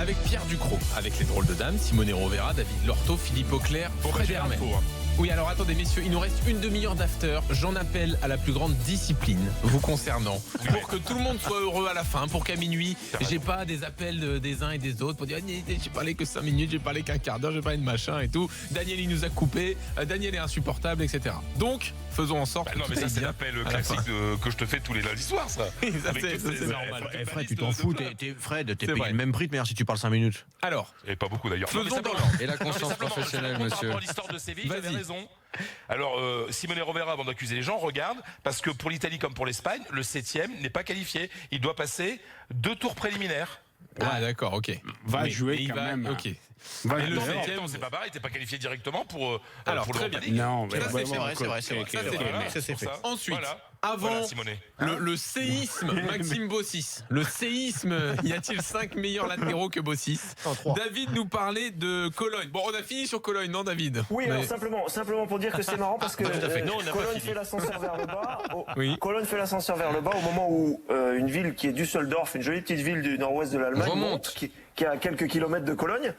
avec Pierre Ducrot, avec les drôles de dames, Simone Rovera, David Lorto, Philippe Auclair, Fred Hermel. Oui, alors attendez messieurs, il nous reste une demi-heure d'after. J'en appelle à la plus grande discipline vous concernant pour que tout le monde soit heureux à la fin, pour qu'à minuit, j'ai pas des appels des uns et des autres pour dire j'ai parlé que 5 minutes, j'ai parlé qu'un quart d'heure, j'ai parlé de machin et tout. Daniel il nous a coupé, Daniel est insupportable, etc. Donc, faisons en sorte. Non, mais ça c'est l'appel classique que je te fais tous les lundis soirs, ça. C'est normal. Fred, tu t'en fous, Fred, t'es payé le même prix de manière si tu parles 5 minutes. Alors, et pas beaucoup d'ailleurs. faisons dans l'ordre. Et la conscience professionnelle, monsieur. Par l'histoire de Séville, j'avais raison. Alors, Simone Rovera, avant d'accuser les gens, regarde, parce que pour l'Italie comme pour l'Espagne, le 7e n'est pas qualifié. Il doit passer 2 tours préliminaires. ah d'accord, ok. Va jouer il quand va, même. ok. Va Et le jouer. 7e, C'est pas pareil, t'es pas qualifié directement pour Alors, pour très l'Europa bien. League. Non, mais Ça, c'est vraiment, vrai, c'est vrai. Ça, c'est Voilà, fait. c'est pour fait. ça. Ensuite, Voilà. avant Voilà, Simone. le séisme, Maxime Bossis. Le séisme, y a-t-il 5 meilleurs latéraux que Bossis? David nous parlait de Cologne. Bon, on a fini sur Cologne, non David? Oui, alors simplement pour dire que c'est marrant parce que Cologne fait l'ascenseur vers le bas. Oui. Cologne fait l'ascenseur vers le bas au moment où une ville qui est Düsseldorf, une jolie petite ville du nord-ouest de l'Allemagne, Remonte. qui est à quelques kilomètres de Cologne,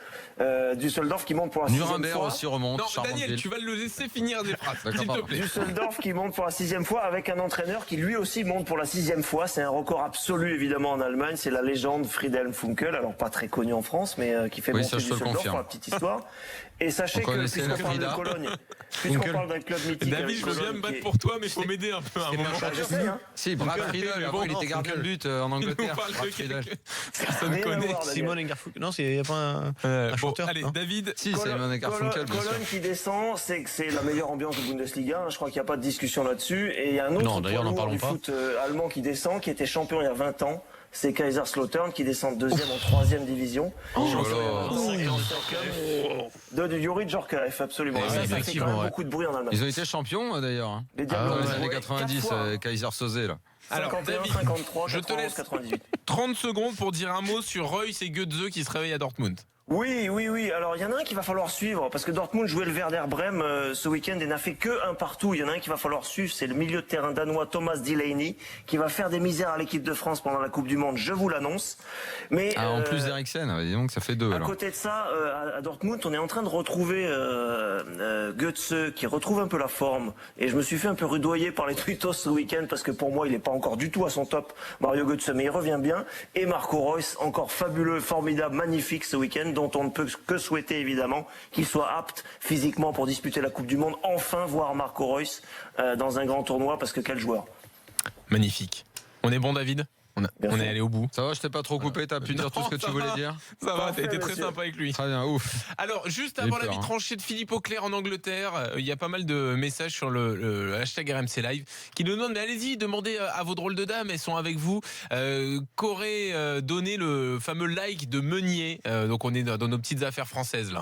Düsseldorf qui monte pour la 6e Nuremberg fois. aussi remonte. Non, charmante Daniel, ville. tu vas le laisser finir des phrases, D'accord, s'il te pardon. plaît. Düsseldorf qui monte pour la 6e fois avec un entraîneur qui lui aussi monte pour la 6e fois. C'est un record absolu évidemment en Allemagne. C'est la légende Friedhelm Funkel, alors pas très connu en France, mais qui fait Oui, monter ça, je te le Düsseldorf confirme. pour la petite histoire. Et sachez On que connaissait puisqu'on la parle de Frida. Cologne, puisqu'on parle d'un club mythique. David, avec je veux bien Cologne me battre qui est- pour toi, mais il faut m'aider un peu à un moment. J'essaie, hein. Si, Brad Friedel, mais avant bon, il était gardien de but en Il nous Angleterre. parle Brad de Friedel. quelqu'un que personne Rien à connaît. voir, Daniel. Simone Garfunkel. Non, il n'y a pas un Bon, chanteur. allez, non David. Si, c'est Simon Garfunkel, bien sûr. Cologne qui descend, c'est que c'est la meilleure ambiance de Bundesliga. Je crois qu'il n'y a pas de discussion là-dessus. Et il y a un autre Non, d'ailleurs, poids n'en lourd parlons du pas. foot allemand qui descend, qui était champion il y a 20 ans. C'est Kaiserslautern qui descend deuxième en 3e division. Champion il y a 20 ans, de Yuri Djorkaeff, absolument. Eh Ça oui, fait quand effectivement, même ouais. beaucoup de bruit en Allemagne. Ils ont été champions d'ailleurs. Hein. Les Dans Diables les ont années joué 90, 4 fois. Kaiser Soze là. Alors, 51, David, 53, je te 91, laisse 98. 30 secondes pour dire un mot sur Reus et Götze qui se réveillent à Dortmund. Oui. Alors, il y en a un qu'il va falloir suivre, parce que Dortmund jouait le Werder Brême ce week-end et n'a fait que un partout. Il y en a un qu'il va falloir suivre, c'est le milieu de terrain danois Thomas Delaney, qui va faire des misères à l'équipe de France pendant la Coupe du Monde, je vous l'annonce. Mais Ah, en plus d'Eriksen, dis donc ça fait 2 à alors. côté de ça, à Dortmund, on est en train de retrouver Götze, qui retrouve un peu la forme. Et je me suis fait un peu rudoyer par les tweetos ce week-end, parce que pour moi, il n'est pas encore du tout à son top, Mario Götze, mais il revient bien. Et Marco Reus, encore fabuleux, formidable, magnifique ce week-end, dont on ne peut que souhaiter évidemment qu'il soit apte physiquement pour disputer la Coupe du Monde. Enfin voir Marco Reus dans un grand tournoi, parce que quel joueur. Magnifique. On est bon, David? On est allé au bout. Ça va, je t'ai pas trop coupé, t'as pu dire tout ce que tu voulais dire? Ça va, Parfait, t'as été très monsieur. sympa avec lui. Très bien, ouf. Alors, juste J'ai avant peur, la vie hein. tranchée de Philippe Auclair en Angleterre, il y a pas mal de messages sur le hashtag RMC Live qui nous demandent, mais allez-y, demandez à vos drôles de dames, elles sont avec vous. Qu'aurait donné le fameux like de Meunier, donc on est dans nos petites affaires françaises là.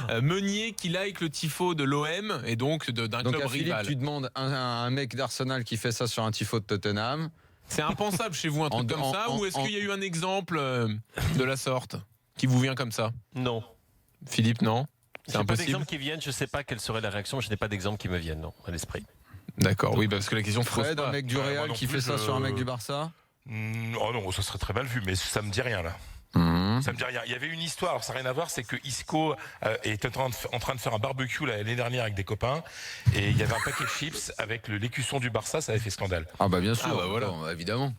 Hein. Meunier qui like le tifo de l'OM et donc d'un Donc club à Philippe, rival. tu demandes un mec d'Arsenal qui fait ça sur un tifo de Tottenham. C'est impensable chez vous un truc En- comme ça, en- ou est-ce en- qu'il y a eu un exemple de la sorte qui vous vient comme ça? Non. Philippe, non? C'est J'ai pas impossible. d'exemple qui viennent, je sais pas quelle serait la réaction, je n'ai pas d'exemple qui me viennent, non, à l'esprit. D'accord, oui, parce que la question se pose Fred, pas. un mec du Moi Real non qui plus, fait ça sur un mec du Barça. Oh non, ça serait très mal vu, mais ça me dit rien là. Ça me dit rien. Il y avait une histoire, alors ça n'a rien à voir, c'est que Isco était en train de faire un barbecue l'année dernière avec des copains, et il y avait un paquet de chips avec l'écusson du Barça, ça avait fait scandale. Ah bah bien sûr, Ah bah voilà. Bon, évidemment.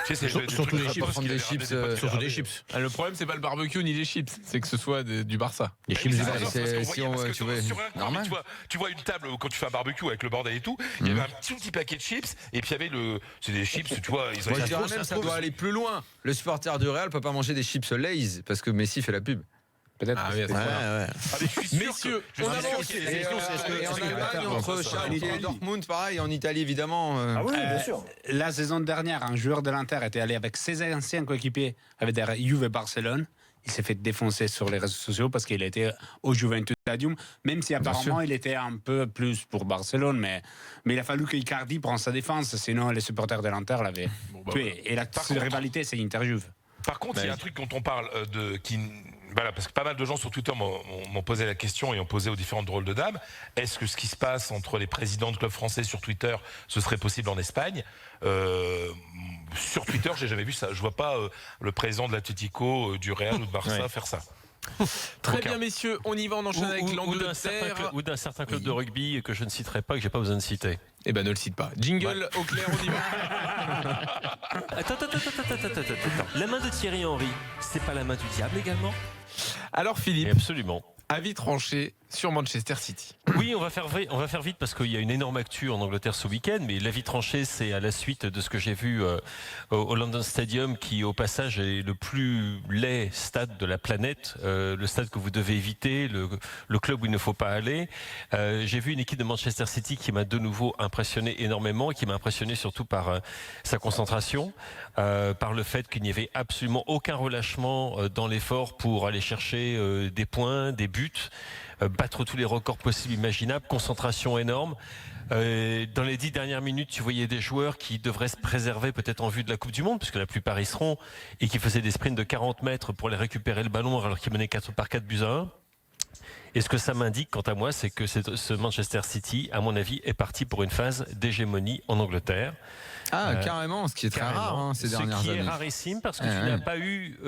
Tu sais, c'est Surtout des des trucs chips, comme ça, prendre des parce qu'il chips, avait ramené des surtout des potes chips. Ah, le problème, c'est pas le barbecue ni les chips, c'est que ce soit du Barça. Les Eh chips oui, du c'est Barça, ça, parce qu'on si voyait, on parce que tu vois, sur un coin, normal. mais tu vois une table quand tu fais un barbecue avec le bordel et tout, il y avait un petit paquet de chips, et puis il y avait c'est des chips, tu vois, ils ont Moi je dirais ça même se ça trouve, doit aller plus loin. Le supporter du Real peut pas manger des chips Lay's parce que Messi fait la pub. Peut-être. Ah oui, à ce point-là. Ouais. Ah, mais je suis sûr Messieurs, que- je on suis sûr avance. qu'il y a Et, des questions, c'est et en ce que- Allemagne, entre Schalke et Dortmund, pareil, en Italie évidemment. Ah oui, bien sûr. La saison dernière, un joueur de l'Inter était allé avec ses anciens coéquipiers avec des Juve Barcelone. Il s'est fait défoncer sur les réseaux sociaux parce qu'il était au Juventus Stadium, même si apparemment il était un peu plus pour Barcelone, mais il a fallu qu'Icardi prenne sa défense, sinon les supporters de l'Inter l'avaient tué. Et la contre- rivalité, c'est Inter-Juve. Par contre, il y a un truc dont on parle Voilà, parce que pas mal de gens sur Twitter m'ont posé la question et ont posé aux différentes drôles de dames. Est-ce que ce qui se passe entre les présidents de clubs français sur Twitter, ce serait possible en Espagne ? Sur Twitter, j'ai jamais vu ça. Je vois pas le président de l'Atlético, du Real ou de Barça faire ça. Très bien, messieurs, on y va, on enchaîne avec l'Angleterre. Ou d'un certain club de rugby que je ne citerai pas, que j'ai pas besoin de citer. Eh ben, ne le cite pas. Jingle, au clair, on y va. Attends. La main de Thierry Henry, c'est pas la main du diable également ? Alors, Philippe, Absolument. avis tranché sur Manchester City. Oui, on va faire vite parce qu'il y a une énorme actu en Angleterre ce week-end, mais l'avis tranché, c'est à la suite de ce que j'ai vu au London Stadium, qui au passage est le plus laid stade de la planète, le stade que vous devez éviter, le club où il ne faut pas aller. J'ai vu une équipe de Manchester City qui m'a de nouveau impressionné énormément, et qui m'a impressionné surtout par sa concentration, par le fait qu'il n'y avait absolument aucun relâchement dans l'effort pour aller chercher des points, des buts, battre tous les records possibles imaginables, concentration énorme. Dans les 10 dernières minutes, tu voyais des joueurs qui devraient se préserver peut-être en vue de la Coupe du Monde, puisque la plupart y seront, et qui faisaient des sprints de 40 mètres pour aller récupérer le ballon alors qu'ils menaient 4 buts à 1. Et ce que ça m'indique, quant à moi, c'est que ce Manchester City, à mon avis, est parti pour une phase d'hégémonie en Angleterre. Ah, carrément, ce qui est très rare ces dernières années. Ce qui est rarissime parce que tu n'as pas eu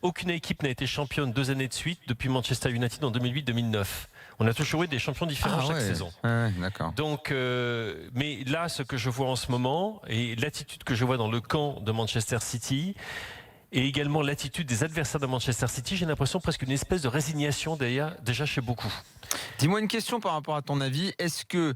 aucune équipe n'a été championne 2 années de suite depuis Manchester United en 2008-2009. On a toujours eu des champions différents chaque saison. D'accord. Donc, mais là, ce que je vois en ce moment et l'attitude que je vois dans le camp de Manchester City, et également l'attitude des adversaires de Manchester City, j'ai l'impression presque une espèce de résignation déjà chez beaucoup. Dis-moi une question par rapport à ton avis. Est-ce que,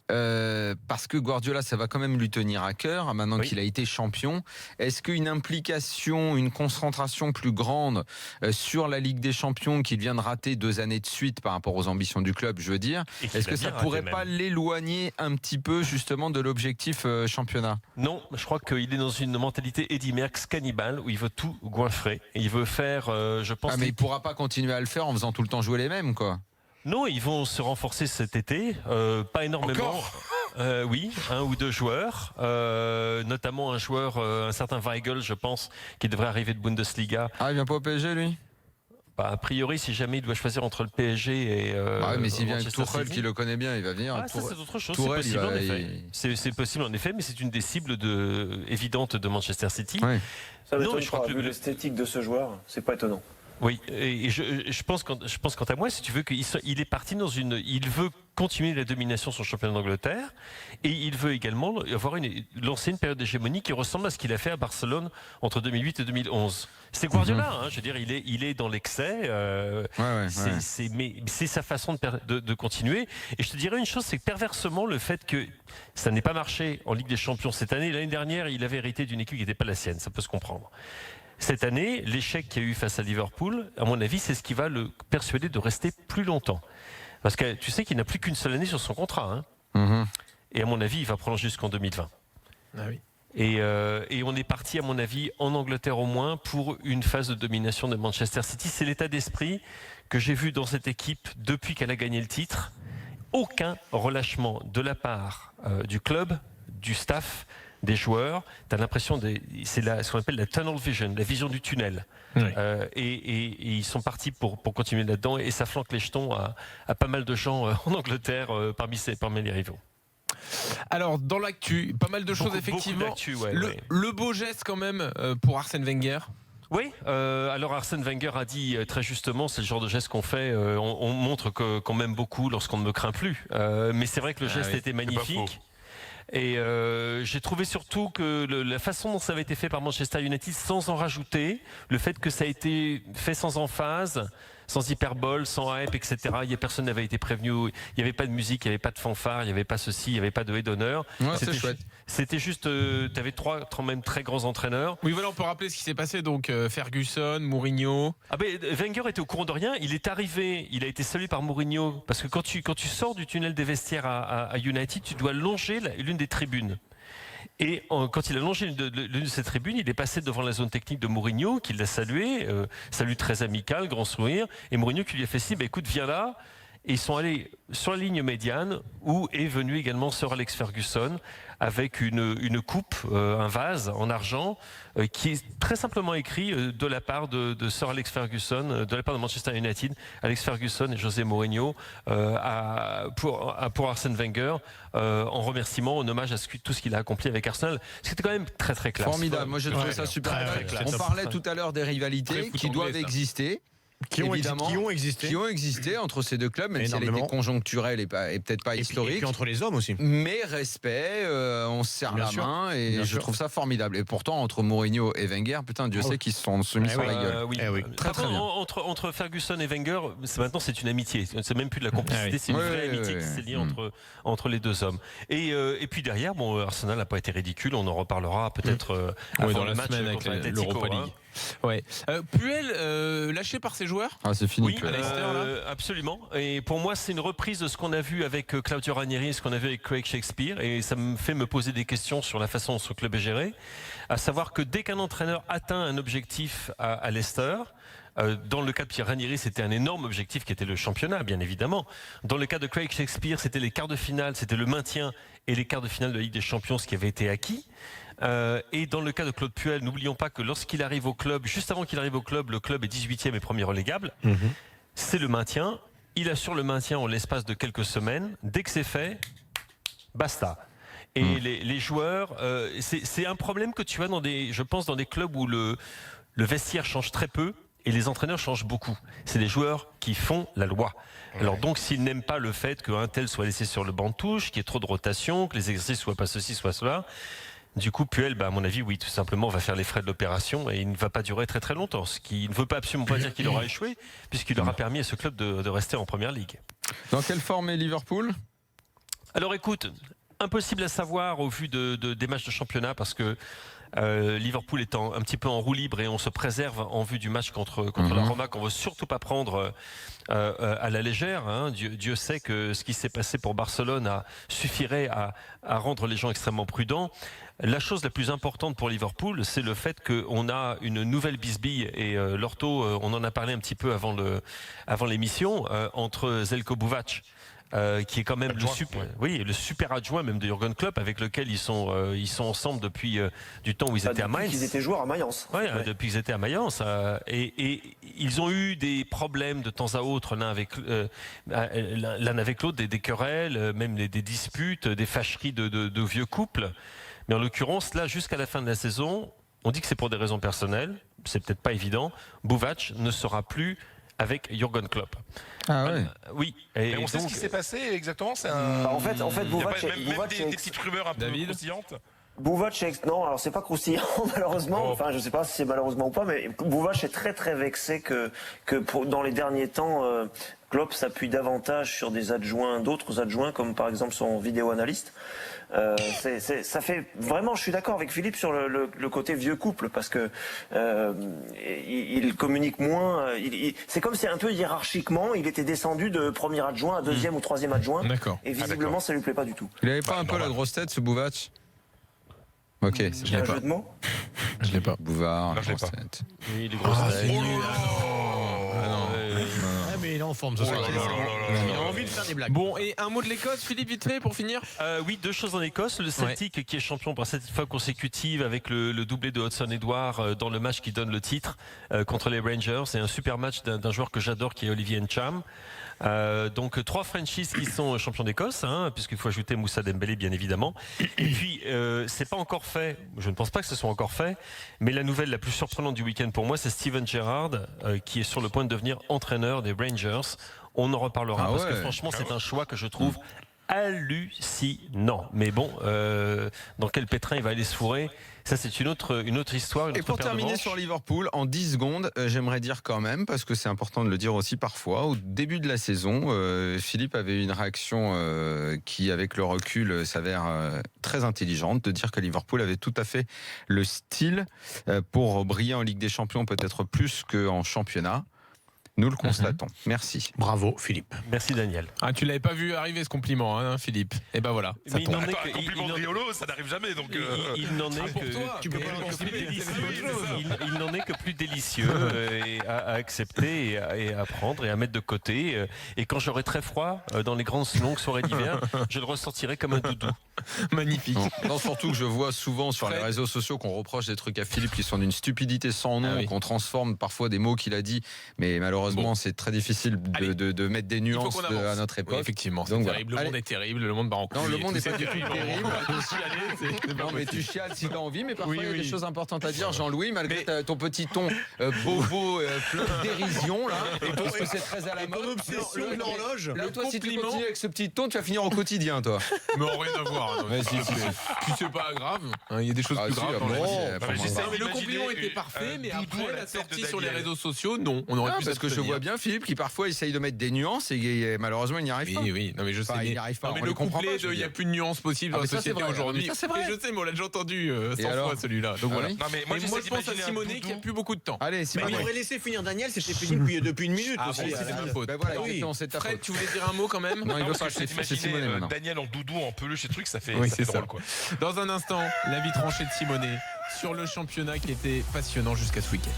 parce que Guardiola, ça va quand même lui tenir à cœur, maintenant qu'il a été champion, est-ce qu'une implication, une concentration plus grande sur la Ligue des Champions qu'il vient de rater 2 années de suite par rapport aux ambitions du club, je veux dire, est-ce que ça pourrait pas l'éloigner un petit peu justement de l'objectif championnat ? Non, je crois qu'il est dans une mentalité Eddy Merckx cannibale où il veut tout goinfrer. Et il veut faire, je pense... mais il pourra pas continuer à le faire en faisant tout le temps jouer les mêmes, quoi. Non, ils vont se renforcer cet été, pas énormément. Oui, 1 ou 2 joueurs, notamment un certain Weigl, je pense, qui devrait arriver de Bundesliga. Ah, il vient pas au PSG, lui ? A priori, si jamais il doit choisir entre le PSG et mais s'il vient avec Tourelle, qui le connaît bien, il va venir. Ça, c'est autre chose. Tourelle, c'est possible, en effet. C'est possible, en effet, mais c'est une des cibles évidentes de Manchester City. Ça m'étonne pas, vu l'esthétique de ce joueur, c'est pas étonnant. Oui, et je pense quant à moi, si tu veux, qu'il est parti il veut continuer la domination sur le championnat d'Angleterre, et il veut également lancer une période d'hégémonie qui ressemble à ce qu'il a fait à Barcelone entre 2008 et 2011. C'est Guardiola, je veux dire, il est dans l'excès, mais c'est sa façon de continuer. Et je te dirais une chose, c'est que perversement, le fait que ça n'ait pas marché en Ligue des Champions cette année, l'année dernière, il avait hérité d'une équipe qui n'était pas la sienne, ça peut se comprendre. Cette année, l'échec qu'il y a eu face à Liverpool, à mon avis, c'est ce qui va le persuader de rester plus longtemps. Parce que tu sais qu'il n'a plus qu'une seule année sur son contrat. Et à mon avis, il va prolonger jusqu'en 2020. Ah oui. Et on est parti, à mon avis, en Angleterre au moins, pour une phase de domination de Manchester City. C'est l'état d'esprit que j'ai vu dans cette équipe depuis qu'elle a gagné le titre. Aucun relâchement de la part du club, du staff, des joueurs. Tu as l'impression, c'est ce qu'on appelle la tunnel vision, la vision du tunnel. Et ils sont partis pour continuer là-dedans, et ça flanque les jetons à pas mal de gens en Angleterre parmi les rivaux. Alors, dans l'actu, pas mal de choses, effectivement. Le beau geste quand même pour Arsène Wenger. Oui, alors Arsène Wenger a dit très justement, c'est le genre de geste qu'on fait, on montre qu'on m'aime beaucoup lorsqu'on ne me craint plus. Mais c'est vrai que le geste était magnifique. Et j'ai trouvé surtout que la façon dont ça avait été fait par Manchester United, sans en rajouter, le fait que ça a été fait sans emphase, sans hyperbole, sans hype, etc. Personne n'avait été prévenu. Il n'y avait pas de musique, il n'y avait pas de fanfare, il n'y avait pas ceci, il n'y avait pas de haie d'honneur. C'était chouette. C'était juste, tu avais 3 même très grands entraîneurs. Oui, voilà, on peut rappeler ce qui s'est passé. Donc Ferguson, Mourinho. Wenger était au courant de rien. Il est arrivé, il a été salué par Mourinho, parce que quand tu sors du tunnel des vestiaires à United, tu dois longer l'une des tribunes. Et quand il a longé l'une de ces tribunes, il est passé devant la zone technique de Mourinho, qui l'a salué, salut très amical, grand sourire, et Mourinho qui lui a fait signe, écoute, viens là. Et ils sont allés sur la ligne médiane où est venu également Sir Alex Ferguson avec une coupe, un vase en argent qui est très simplement écrit de la part de Sir Alex Ferguson, de la part de Manchester United, Alex Ferguson et José Mourinho pour Arsène Wenger en remerciement, en hommage à tout ce qu'il a accompli avec Arsenal. C'était quand même très très classe. Formidable, moi je trouvais ça super. On parlait tout à l'heure des rivalités qui doivent exister. Qui ont existé entre ces deux clubs, même si elle était conjoncturelle et peut-être pas historique. Et puis entre les hommes aussi. Mais respect, on se serre la main et je trouve ça formidable. Et pourtant, entre Mourinho et Wenger, putain, Dieu sait qu'ils se sont mis sur la gueule. Très bien. Entre Ferguson et Wenger, maintenant c'est une amitié. C'est même plus de la complicité, c'est une vraie amitié qui s'est liée entre les deux hommes. Et puis derrière, bon, Arsenal n'a pas été ridicule. On en reparlera peut-être dans la semaine avec l'Europa League. Ouais. Puel lâché par ses joueurs. Ah, c'est fini. Oui, absolument. Et pour moi, c'est une reprise de ce qu'on a vu avec Claudio Ranieri, ce qu'on a vu avec Craig Shakespeare, et ça me fait me poser des questions sur la façon dont ce club est géré. À savoir que dès qu'un entraîneur atteint un objectif à Leicester, dans le cas de Pierre Ranieri, c'était un énorme objectif qui était le championnat, bien évidemment. Dans le cas de Craig Shakespeare, c'était les quarts de finale, c'était le maintien et les quarts de finale de la Ligue des Champions, ce qui avait été acquis. Et dans le cas de Claude Puel, n'oublions pas que lorsqu'il arrive au club, juste avant qu'il arrive au club, le club est 18e et premier relégable. C'est le maintien. Il assure le maintien en l'espace de quelques semaines. Dès que c'est fait, basta. Et les joueurs, c'est un problème que tu as je pense, dans des clubs où le vestiaire change très peu et les entraîneurs changent beaucoup. C'est des joueurs qui font la loi. Alors donc, s'ils n'aiment pas le fait qu'un tel soit laissé sur le banc de touche, qu'il y ait trop de rotation, que les exercices soient pas ceci, soit cela, du coup, Puel, à mon avis, oui, tout simplement, va faire les frais de l'opération et il ne va pas durer très très longtemps. Ce qui ne veut pas absolument pas dire qu'il aura échoué, puisqu'il aura permis à ce club de rester en première ligue. Dans quelle forme est Liverpool ? Alors écoute, impossible à savoir au vu des matchs de championnat parce que Liverpool est un petit peu en roue libre et on se préserve en vue du match contre la Roma qu'on ne veut surtout pas prendre à la légère. Hein. Dieu sait que ce qui s'est passé pour Barcelone suffirait à rendre les gens extrêmement prudents. La chose la plus importante pour Liverpool, c'est le fait qu'on a une nouvelle bisbille et Lorto, on en a parlé un petit peu avant l'émission, entre Zeljko Buvac, qui est quand même le super adjoint même de Jürgen Klopp, avec lequel ils sont ensemble depuis du temps où ils étaient à Mainz. Depuis qu'ils étaient joueurs à Mayence. Depuis qu'ils étaient à Mayence. Et ils ont eu des problèmes de temps à autre l'un avec l'autre, des querelles, même des disputes, des fâcheries de vieux couples. Mais en l'occurrence, là, jusqu'à la fin de la saison, on dit que c'est pour des raisons personnelles. C'est peut-être pas évident. Buvac ne sera plus avec Jürgen Klopp. Ah ouais. Oui. Et on sait ce qui s'est passé exactement. En fait, Buvac, il y a même des petites rumeurs un peu croustillantes. Buvac, non, alors c'est pas croustillant malheureusement. Enfin, je sais pas si c'est malheureusement ou pas, mais Buvac est très très vexé que dans les derniers temps, Klopp s'appuie davantage sur d'autres adjoints, comme par exemple son vidéo analyste. Ça fait vraiment, je suis d'accord avec Philippe sur le côté vieux couple parce que il communique moins. C'est comme si un peu hiérarchiquement, il était descendu de premier adjoint à deuxième ou troisième adjoint. D'accord. Et visiblement, ça lui plaît pas du tout. Il avait pas un peu la grosse tête, ce Buvac ? Ok, c'est un jeu de mots. Je l'ai pas. Bouvard, je l'ai pas. Oui, les grosses têtes. Mais il est en forme ce soir. Il a envie de faire des blagues. Bon, et un mot de l'Écosse, Philippe, vite fait, pour finir. Oui, deux choses en Écosse. Le Celtic qui est champion pour cette fois consécutive avec le doublé de Hudson-Edouard dans le match qui donne le titre contre les Rangers. C'est un super match d'un joueur que j'adore qui est Olivier Ncham. Donc 3 Frenchies qui sont champions d'Écosse, puisqu'il faut ajouter Moussa Dembélé bien évidemment. Et puis c'est pas encore fait, je ne pense pas que ce soit encore fait, mais la nouvelle la plus surprenante du week-end pour moi, c'est Steven Gerrard qui est sur le point de devenir entraîneur des Rangers. On en reparlera parce que franchement c'est un choix que je trouve hallucinant. Mais bon, dans quel pétrin il va aller se fourrer, ça c'est une autre histoire. Et pour terminer sur Liverpool, en 10 secondes, j'aimerais dire quand même, parce que c'est important de le dire aussi parfois, au début de la saison, Philippe avait eu une réaction qui, avec le recul, s'avère très intelligente, de dire que Liverpool avait tout à fait le style pour briller en Ligue des Champions, peut-être plus qu'en championnat. Nous le constatons. Merci. Bravo, Philippe. Merci Daniel. Ah, tu l'avais pas vu arriver ce compliment, hein, Philippe. Et ben voilà. Ça Mais il tombe. n'en est Attends, que- un compliment de Riolo, ça n'arrive jamais. Donc, il n'en est pour que toi. Tu peux pas Mais le plus délicieux. il n'en est que plus délicieux et à accepter et à prendre et à mettre de côté. Et quand j'aurai très froid dans les grandes longues soirées d'hiver, je le ressortirai comme un doudou. Magnifique. Non, surtout que je vois souvent sur les Fred. réseaux sociaux qu'on reproche des trucs à Philippe qui sont d'une stupidité sans nom, Ah oui. qu'on transforme parfois des mots qu'il a dit, mais malheureusement Bon. c'est très difficile Allez. de mettre des nuances qu'on avance. à notre Oui, époque. effectivement, c'est Donc terrible. voilà. Le monde est terrible. Le monde bat en couille. Non, le et monde tout, n'est c'est pas du tout terrible. terrible. On va tous chialer, c'est pas Non, mais possible. tu chiales si t'as envie, mais parfois Oui, il y a des oui. choses importantes à dire, Jean-Louis, malgré Mais- ton petit ton bobo, plein de dérision là, parce que c'est très à la mode. obsession de l'horloge. Là, toi, si tu compliment. continues avec ce petit ton, tu vas finir au quotidien, toi. Mais rien à voir. Non, Vas-y, Puis c'est pas grave. hein, Il y a des choses Ah, plus si, graves ah dans la bon, vie. bah, mais franchement, j'essaie Non, mais le d'imaginer compliment était un parfait, mais doudou à après la la tête de sortie sur les Daniel. réseaux sociaux, non. On aurait Ah, pu parce que je vois bien Philippe qui parfois essaye de mettre des nuances et malheureusement il n'y arrive pas. Oui, oui, non mais je sais. Enfin, il mais- n'y arrive pas, non, mais on le les comprend couplet pas, je de veux il n'y a dire. plus de nuances possibles Ah, dans la mais ça, c'est société vrai. aujourd'hui. Mais ça, c'est vrai. Et je sais, mais on l'a déjà entendu Et 100 alors fois celui-là. Donc Ah voilà. oui Non, mais moi, Et j'essaie moi je pense à d'imaginer un Simonet qui a doudou. plus beaucoup de temps. Allez, Simon. Il aurait laissé finir Daniel, c'était fini depuis une minute. Ah aussi. bon, c'est ma faute. Ben voilà, Oui. exactement, c'est ta Fred, faute. tu voulais dire un mot quand même Non, il veut Parce pas, que c'est j'essaie Simonet d'imaginer maintenant. Daniel en doudou, en peluche et trucs, ça fait Oui, ça fait c'est drôle ça. quoi. Dans un instant, l'avis tranché de Simonet sur le championnat qui était passionnant jusqu'à ce week-end.